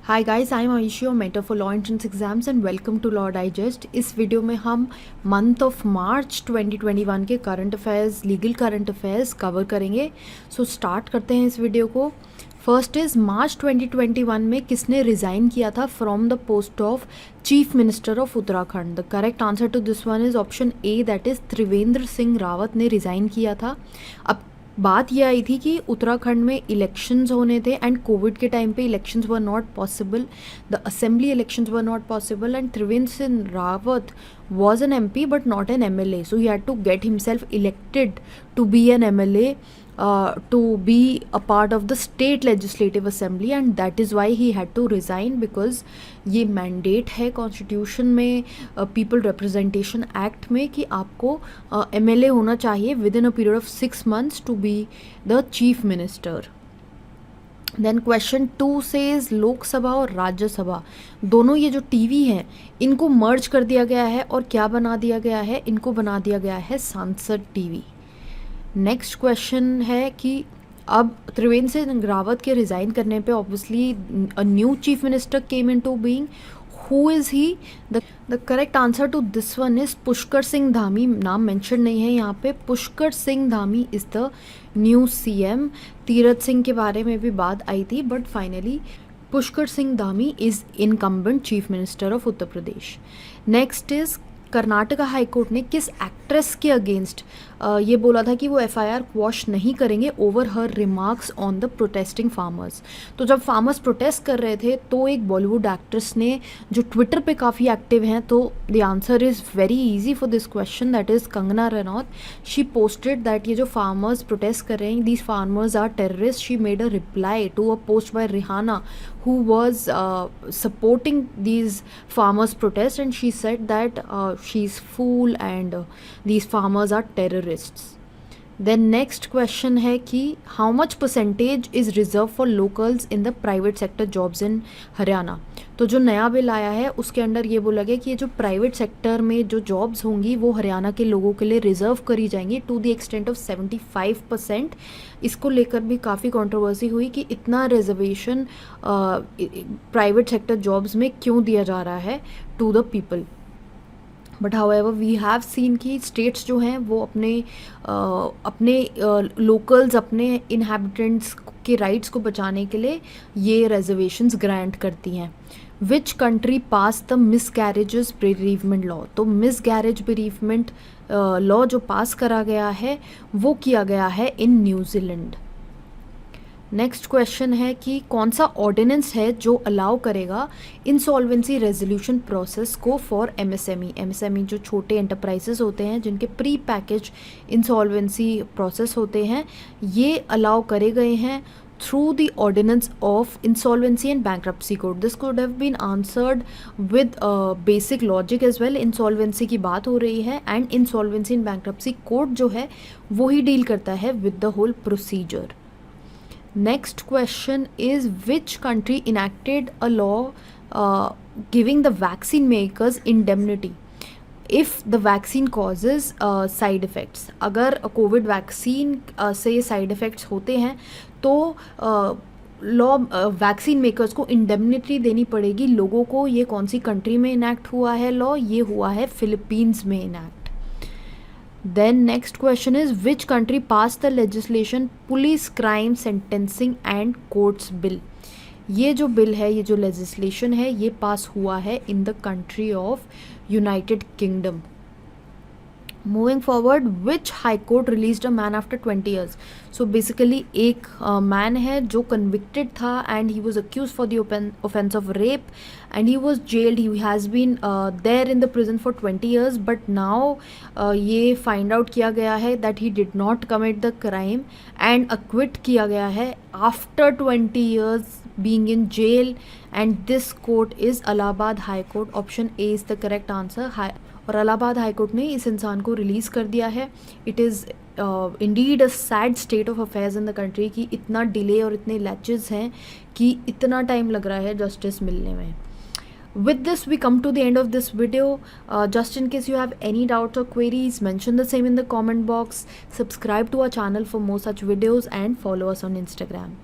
Hi guys, I am Ayushi और mentor for law entrance exams and welcome to law digest. इस video में हम month of March 2021 के current affairs, legal current affairs cover करेंगे। So start करते हैं इस वीडियो को। फर्स्ट इज मार्च 2021 में किसने रिज़ाइन किया था from the post of chief minister of Uttarakhand? The correct answer to this one is option A, that is Trivendra Singh Rawat ने रिज़ाइन किया था। अब बात यह आई थी कि उत्तराखंड में इलेक्शंस होने थे एंड कोविड के टाइम पे elections were not possible, the assembly elections were not possible and Trivendra Singh Rawat was an MP but not an MLA, so he had to get himself elected to be an MLA, to be a part of the state legislative assembly, and that is why he had to resign because ये mandate है constitution में, people representation act में, कि आपको MLA होना चाहिए within a period of 6 months to be the chief minister. Then question 2 says Lok Sabha और राज्यसभा दोनों ये जो टीवी हैं इनको मर्ज कर दिया गया है और क्या बना दिया गया है? इनको बना दिया गया है सांसद टीवी। नेक्स्ट क्वेश्चन है कि अब त्रिवेंद्र सिंह रावत के रिज़ाइन करने पे obviously a new chief minister came into being. Who is he? The correct answer to this one is Pushkar Singh Dhami. नाम मेंशन नहीं है यहाँ पे। Pushkar Singh Dhami is the new CM। Tirath Singh के बारे में भी बात आई थी but finally Pushkar Singh Dhami is incumbent chief minister of Uttar Pradesh. Next is Karnataka high court ने किस एक्ट्रेस के अगेंस्ट ये बोला था कि वो FIR क्वॉश नहीं करेंगे over her remarks on the protesting farmers? तो जब फार्मर्स प्रोटेस्ट कर रहे थे तो एक बॉलीवुड एक्ट्रेस ने जो ट्विटर पे काफ़ी एक्टिव हैं, तो the answer is very easy for this question, that is Kangana Ranaut. She posted that ये जो फार्मर्स प्रोटेस्ट कर रहे हैं, these farmers are terrorist. She made a reply to a post by Rihanna who was supporting these farmers protest, and she said that she's fool and these farmers are terrorists. Then next question है कि how much percentage is reserved for locals in the private sector jobs in Haryana? तो जो नया bill आया है उसके under ये बोला गया कि ये जो प्राइवेट सेक्टर में जो जॉब्स होंगी वो हरियाणा के लोगों के लिए रिजर्व करी जाएंगी टू द एक्सटेंट ऑफ 75%। इसको लेकर भी काफ़ी कंट्रोवर्सी हुई कि इतना रिजर्वेशन प्राइवेट सेक्टर जॉब्स में क्यों दिया जा रहा है to the people. But however we have seen कि स्टेट्स जो हैं वो अपने लोकल्स, अपने इनहैबिटेंट्स के राइट्स को बचाने के लिए ये रिजर्वेशंस ग्रांट करती हैं। Which country pass the miscarriages bereavement law? तो मिसकैरेज बेरीवमेंट लॉ जो पास करा गया है वो किया गया है इन न्यूजीलैंड। नेक्स्ट क्वेश्चन है कि कौन सा ऑर्डिनेंस है जो अलाउ करेगा इंसॉल्वेंसी रेजोल्यूशन प्रोसेस को फॉर MSME जो छोटे एंटरप्राइजेस होते हैं जिनके प्री पैकेज इंसॉल्वेंसी प्रोसेस होते हैं, ये अलाउ करे गए हैं through the ordinance of insolvency and bankruptcy code. This could have been answered with basic logic as well. Insolvency की बात हो रही है and insolvency and bankruptcy code जो है वो ही डील करता है with the whole procedure. Next question is which country enacted a law giving the vaccine makers indemnity if the vaccine causes side effects? अगर कोविड वैक्सीन से side effects होते हैं तो लॉ वैक्सीन मेकर्स को indemnity देनी पड़ेगी लोगों को। ये कौन सी कंट्री में इनैक्ट हुआ है लॉ? ये हुआ है फिलीपींस में enact. Then next question is which country passed the legislation police crime sentencing and courts bill? ये जो बिल है, ये जो legislation है, ये पास हुआ है in the country of United Kingdom. Moving forward, which high court released a man after 20 years? So basically एक man है जो convicted था and he was accused for the offense of rape and he was jailed. He has been there in the prison for 20 years, but now ये find out किया गया है that he did not commit the crime and acquit किया गया है after 20 years being in jail, and this court is Allahabad High Court. Option A is the correct answer. और Allahabad high court ने इस इंसान को रिलीज़ कर दिया है। It is indeed a sad state of affairs in the country कि इतना डिले और इतने लैचेस हैं कि इतना टाइम लग रहा है जस्टिस मिलने में। With this we come to the end of this video. Just in case you have any doubts or queries, mention the same in the comment box. Subscribe to our channel for more such videos and follow us on Instagram.